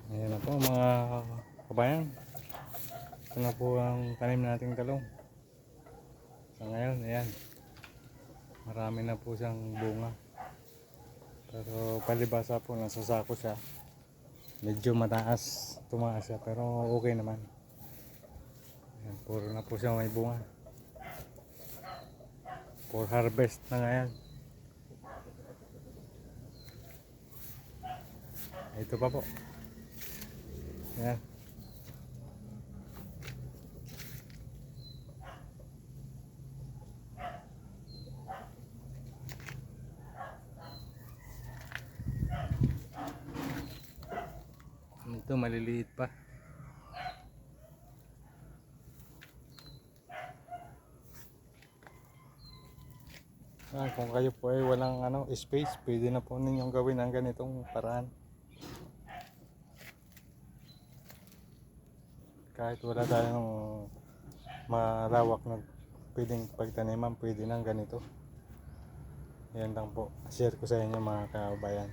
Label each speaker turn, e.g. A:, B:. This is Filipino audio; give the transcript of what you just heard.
A: Ayan na po mga kabayan. Ito na po ang tanim nating talong. Sa ngayon, ayan. Marami na po siyang bunga. Pero palibasa po, nasa sako siya. Medyo mataas, tumaas siya. Pero okay naman. Ayan, puro na po siya may bunga. For harvest na ngayon. Ito pa po. Ayan. Ito maliliit pa. Kung kayo po ay walang space, pwede na po ninyong gawin ang ganitong paraan. Kahit wala tayong malawak na pwedeng pagtaniman, pwede nang ganito. Yan lang po, share ko sa inyo mga kabayan.